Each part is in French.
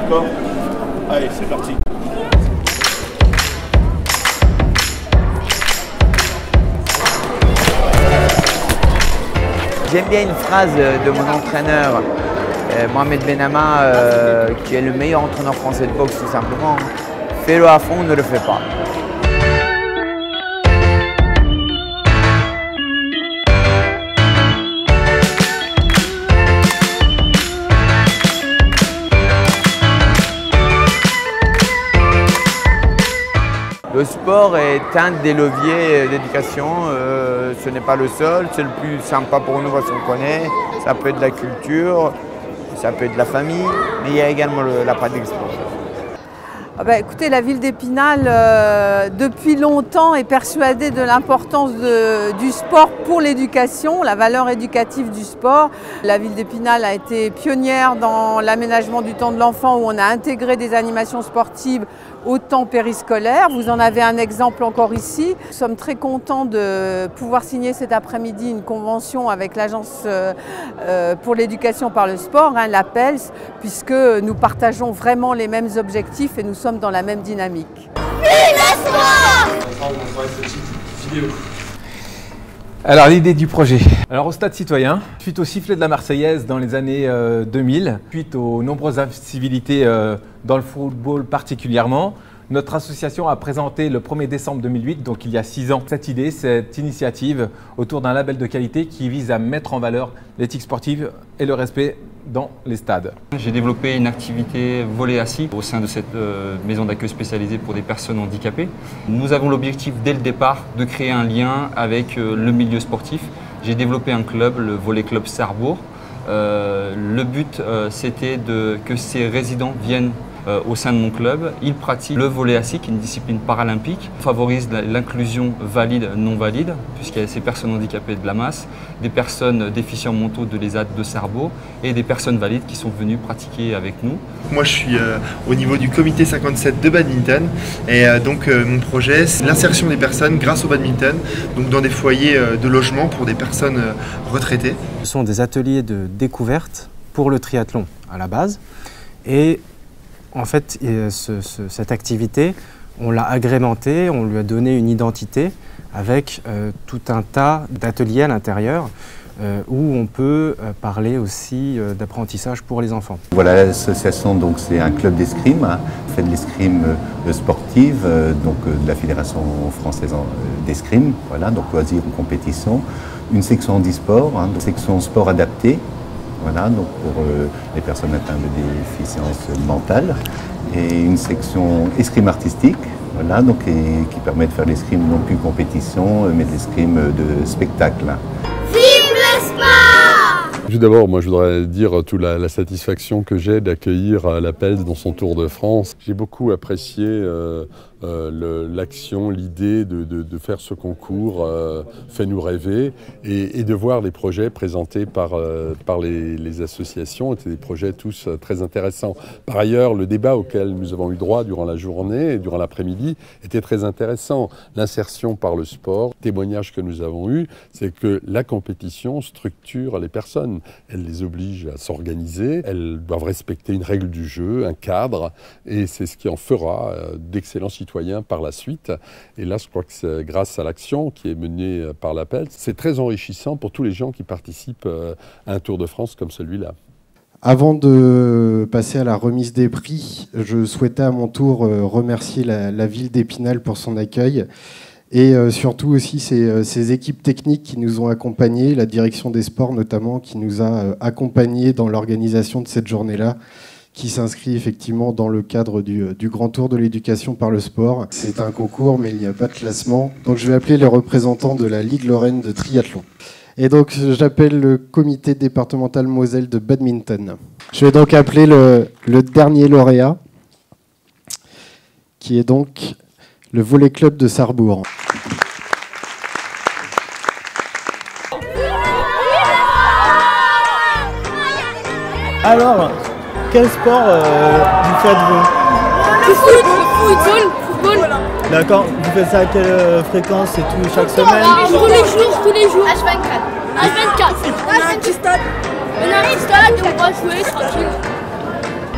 D'accord? Allez, c'est parti. J'aime bien une phrase de mon entraîneur, Mohamed Benama, qui est le meilleur entraîneur français de boxe tout simplement. Fais-le à fond, ne le fais pas. Le sport est un des leviers d'éducation, ce n'est pas le seul, c'est le plus sympa pour nous parce qu'on connaît, ça peut être de la culture, ça peut être de la famille, mais il y a également la pratique sportive. Écoutez, la ville d'Épinal, depuis longtemps, est persuadée de l'importance du sport pour l'éducation, la valeur éducative du sport. La ville d'Épinal a été pionnière dans l'aménagement du temps de l'enfant où on a intégré des animations sportives au temps périscolaire. Vous en avez un exemple encore ici. Nous sommes très contents de pouvoir signer cet après-midi une convention avec l'Agence pour l'éducation par le sport, l'APELS, puisque nous partageons vraiment les mêmes objectifs et nous sommes dans la même dynamique. Vive le sport! Alors l'idée du projet. Alors au Stade Citoyen, suite au sifflet de la Marseillaise dans les années 2000, suite aux nombreuses incivilités dans le football particulièrement, notre association a présenté le 1er décembre 2008, donc il y a 6 ans, cette idée, cette initiative autour d'un label de qualité qui vise à mettre en valeur l'éthique sportive et le respect dans les stades. J'ai développé une activité volley assis au sein de cette maison d'accueil spécialisée pour des personnes handicapées. Nous avons l'objectif dès le départ de créer un lien avec le milieu sportif. J'ai développé un club, le Volley Club Sarrebourg. Le but c'était que ces résidents viennent au sein de mon club. Ils pratiquent le volley assis, qui est une discipline paralympique. On favorise l'inclusion valide, non valide, puisqu'il y a ces personnes handicapées de la masse, des personnes déficients mentaux de l'ESAT de Sarrebourg et des personnes valides qui sont venues pratiquer avec nous. Moi je suis au niveau du comité 57 de badminton et donc mon projet c'est l'insertion des personnes grâce au badminton, donc dans des foyers de logement pour des personnes retraitées. Ce sont des ateliers de découverte pour le triathlon à la base et en fait, cette activité, on l'a agrémentée, on lui a donné une identité avec tout un tas d'ateliers à l'intérieur où on peut parler aussi d'apprentissage pour les enfants. Voilà, l'association, donc c'est un club d'escrime, on fait de l'escrime sportive, donc de la Fédération française d'escrime, voilà, donc loisirs ou compétition, une section handisport, une section sport adapté. Voilà, donc pour les personnes atteintes de déficience mentale, et une section escrime artistique, voilà, donc, qui permet de faire l'escrime non plus compétition, mais de l'escrime de spectacle. Vive le sport! Tout d'abord, moi je voudrais dire toute la satisfaction que j'ai d'accueillir l'APELS dans son Tour de France. J'ai beaucoup apprécié l'action, l'idée de faire ce concours fait nous rêver et de voir les projets présentés par les associations. C'était des projets tous très intéressants. Par ailleurs, le débat auquel nous avons eu droit durant la journée et durant l'après-midi était très intéressant. L'insertion par le sport, le témoignage que nous avons eu, c'est que la compétition structure les personnes. Elle les oblige à s'organiser, elles doivent respecter une règle du jeu, un cadre, et c'est ce qui en fera d'excellents citoyens par la suite. Et là, je crois que c'est grâce à l'action qui est menée par l'APELS, c'est très enrichissant pour tous les gens qui participent à un Tour de France comme celui-là. Avant de passer à la remise des prix, je souhaitais à mon tour remercier la ville d'Épinal pour son accueil et surtout aussi ces équipes techniques qui nous ont accompagnés, la direction des sports notamment qui nous a accompagnés dans l'organisation de cette journée-là, qui s'inscrit effectivement dans le cadre du Grand Tour de l'éducation par le sport. C'est un concours, mais il n'y a pas de classement. Donc je vais appeler les représentants de la Ligue Lorraine de triathlon. Et donc j'appelle le comité départemental Moselle de badminton. Je vais donc appeler le dernier lauréat, qui est donc le Volley Club de Sarrebourg. Alors, quel sport vous faites-vous? Football. D'accord. Vous faites ça à quelle fréquence et tout, chaque semaine? Tous les jours. H24. On a un petit stade et on va jouer tranquille.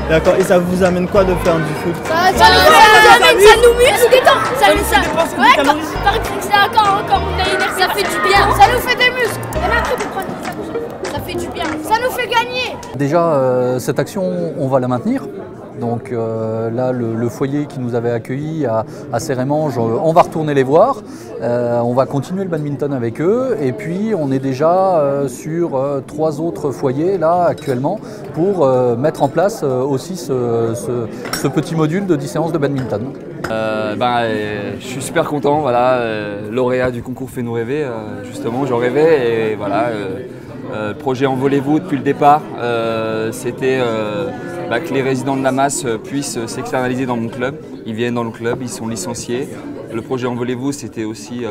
D'accord, et ça vous amène quoi de faire du foot? Ça nous muscle, ça fait du bien, ça nous fait des muscles. Ça fait du bien, ça nous fait gagner. Déjà, cette action, on va la maintenir. Donc là, le foyer qui nous avait accueillis à Sérémange, on va retourner les voir. On va continuer le badminton avec eux. Et puis, on est déjà sur 3 autres foyers là actuellement pour mettre en place aussi ce petit module de 10 séances de badminton. Je suis super content, voilà, lauréat du concours Fais-nous rêver, justement, j'en rêvais et voilà. Le projet Envolez-vous depuis le départ, c'était que les résidents de la Masse puissent s'externaliser dans mon club. Ils viennent dans le club, ils sont licenciés. Le projet Envolez-vous, c'était aussi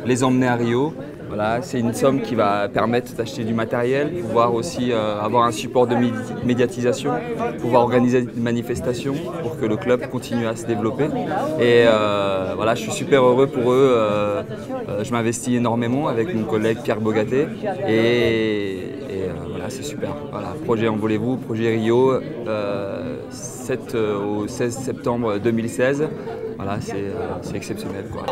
les emmener à Rio. Voilà, c'est une somme qui va permettre d'acheter du matériel, pouvoir aussi avoir un support de médiatisation, pouvoir organiser des manifestations pour que le club continue à se développer. Et voilà, je suis super heureux pour eux. Je m'investis énormément avec mon collègue Pierre Bogaté. Et voilà, c'est super. Voilà, projet Envolez-vous, projet Rio, au 16 septembre 2016. Voilà, c'est exceptionnel, quoi.